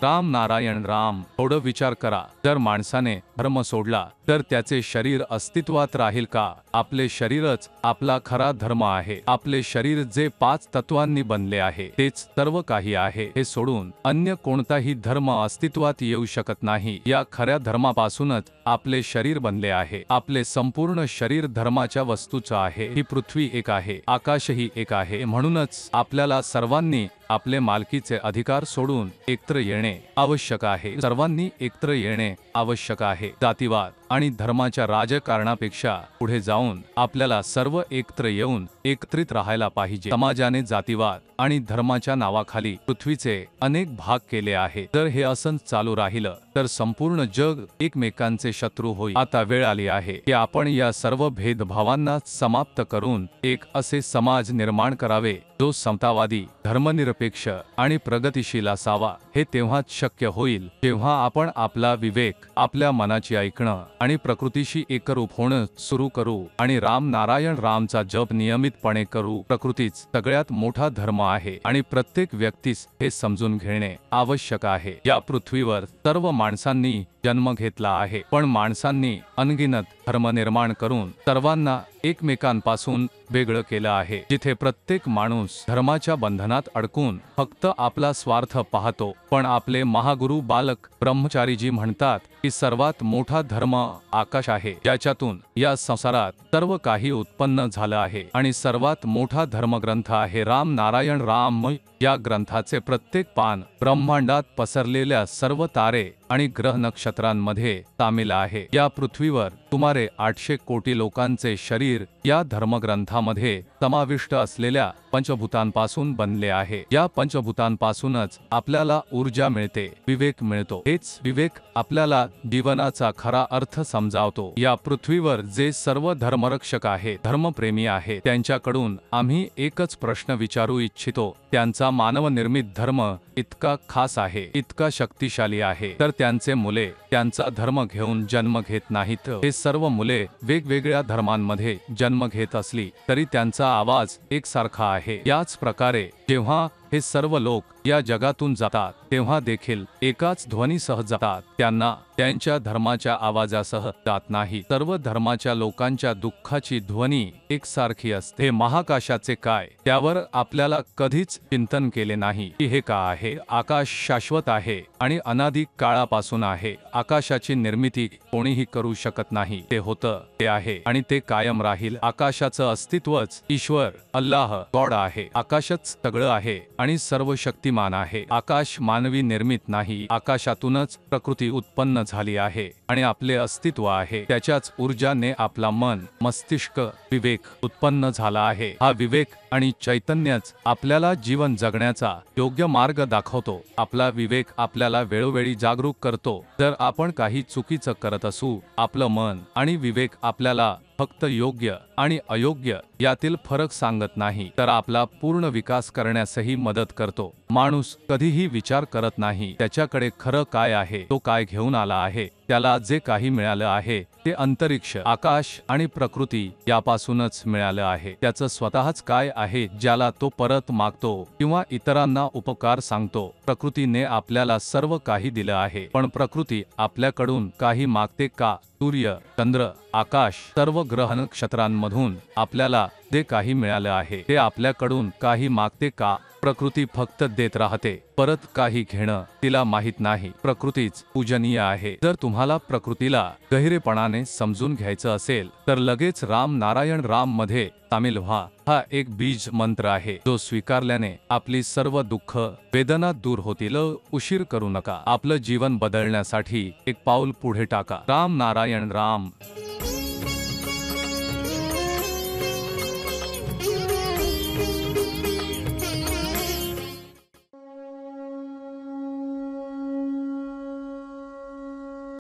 राम नारायण राम. थोडं विचार करा, जर माणसाने धर्म सोडला तर त्याचे शरीर अस्तित्वात राहील का? आपले शरीरच आपला खरा धर्म आहे. आपले शरीर जे 5 तत्वांनी बनले आहे तेच सर्व काही आहे. हे सोडून अन्य कोणताही धर्म अस्तित्वात येऊ शकत नाही. या खऱ्या धर्मापासूनच आपले शरीर बनले आहे. आपले संपूर्ण शरीर धर्माच्या वस्तूचं आहे. ही पृथ्वी एक आहे, आकाशही एक आहे. म्हणूनच आपल्याला सर्वांनी आपले मालकीचे अधिकार सोडून एकत्र येणे आवश्यक आहे. सर्वांनी एकत्र येणे आवश्यक आहे. जातीवाद आणि धर्माच्या राजकारणापेक्षा पुढे जाऊन आपल्याला सर्व एकत्र येऊन एकत्रित राहायला पाहिजे. समाजाने जातीवाद आणि धर्माच्या नावाखाली पृथ्वीचे अनेक भाग केले आहे. जर हे असंच चालू राहिलं तर संपूर्ण जग एकमेकांचे शत्रू होईल. आता वेळ आली आहे की आपण या सर्व भेदभावांना समाप्त करून एक असे समाज निर्माण करावे जो समतावादी, धर्मनिरपेक्ष आणि प्रगतिशील असावा. हे तेव्हाच शक्य होईल जेव्हा आपण आपला विवेक, आपल्या मनाची ऐकणं आणि प्रकृतीशी एकरूप होणं सुरू करू आणि राम नारायण रामचा जप नियमितपणे करू. प्रकृतीच सगळ्यात मोठा धर्म आहे आणि प्रत्येक व्यक्तीस हे समजून घेणे आवश्यक आहे. या पृथ्वीवर सर्व माणसांनी जन्म घेतला आहे, पण माणसांनी अनगिनत धर्म निर्माण करून सर्वांना एकमेकांपासून वेगळं केलं आहे. जिथे प्रत्येक माणूस धर्माच्या बंधनात अडकून फक्त आपला स्वार्थ पाहतो. पण आपले महागुरु बालक ब्रह्मचारीजी म्हणतात की सर्वात मोठा धर्म आकाश आहे, ज्याच्यातून या संसारात सर्व काही उत्पन्न झालं आहे. आणि सर्वात मोठा धर्मग्रंथ आहे राम नारायण राम. या ग्रंथाचे प्रत्येक पान ब्रह्मांडात पसरलेल्या सर्व तारे आणि ग्रह नक्षत्रांमध्ये सामील आहे. या पृथ्वीवर सुमारे 800 कोटी लोकांचे शरीर या धर्मग्रंथामध्ये समाविष्ट असलेल्या पंचभूतांपासून बनले आहे. या पंचभूतांपासूनच आपल्याला ऊर्जा मिळते, विवेक मिळतो. हेच विवेक आपल्याला जीवनाचा खरा अर्थ समजावतो. या पृथ्वीवर जे सर्व धर्मरक्षक आहेत, धर्मप्रेमी आहेत, त्यांच्याकडून आम्ही एकच प्रश्न विचारू इच्छितो. त्यांचा मानवनिर्मित धर्म इतका खास आहे, इतका शक्तिशाली आहे, तर त्यांचे मुले त्यांचा धर्म घेऊन जन्म घेत नाहीत. हे सर्व मुले वेगवेगळ्या धर्मांमध्ये जन्म घेत असली तरी त्यांचा आवाज एकसारखा आहे. याच प्रकारे जेव्हा हे सर्व लोक या जगातून जातात तेव्हा देखील एकाच ध्वनीसह जातात. त्यांना त्यांच्या धर्माच्या आवाजासह जात नाही. सर्व धर्माच्या लोकांच्या दुःखाची ध्वनी एकसारखी असते. हे महाकाशाचे काय, त्यावर आपल्याला कधीच चिंतन केले नाही की हे का आहे. आकाश शाश्वत आहे आणि अनादी काळापासून आहे. आकाशाची निर्मिती कोणीही करू शकत नाही. ते होतं, ते आहे आणि ते कायम राहील. आकाशाचं अस्तित्वच ईश्वर, अल्लाह, गॉड आहे. आकाशच सगळं आहे आणि सर्व शक्तिमान आहे. आकाश मानवी निर्मित नाही. आकाशातूनच प्रकृती उत्पन्न झाली आहे आणि आपले अस्तित्व आहे. त्याच्याच ऊर्जाने आपला मन, मस्तिष्क, विवेक उत्पन्न झाला आहे. हा विवेक आणि चैतन्यच आपल्याला जीवन जगण्याचा योग्य मार्ग दाखवतो. आपला विवेक आपल्याला वेळोवेळी जागरूक करतो. जर आपण काही चुकीचं करत असू, आपलं मन आणि विवेक आपल्याला फक्त योग्य आणि अयोग्य यातील फरक सांगत नाही, तर आपला पूर्ण विकास करण्यासही मदत करतो. माणूस कधीही विचार करत नाही त्याच्याकडे खरं काय आहे, तो काय घेऊन आला आहे. त्याला जे काही मिळालं आहे ते अंतरिक्ष, आकाश आणि प्रकृती यापासूनच मिळालं आहे. त्याचं स्वतःच काय आहे ज्याला तो परत मागतो किंवा इतरांना उपकार सांगतो. प्रकृतीने आपल्याला सर्व काही दिलं आहे, पण प्रकृती आपल्याकडून काही मागते का? सूर्य, चंद्र, आकाश, सर्व ग्रह नक्षत्रांमधून आपल्याला जे काही मिळालं आहे ते आपल्याकडून काही मागते का? प्रकृती फक्त देत राहते, परत काही घेणं तिला माहित नाही. प्रकृतीच पूजनीय आहे. जर तुम्हाला प्रकृतीला गहिरेपणाने समजून घ्यायचं असेल तर लगेच राम नारायण राम मध्ये सामील व्हा. हा एक बीज मंत्र आहे जो स्वीकारल्याने आपली सर्व दुःख, वेदना दूर होतील. उशीर करू नका. आपलं जीवन बदलण्यासाठी एक पाऊल पुढे टाका. राम नारायण राम.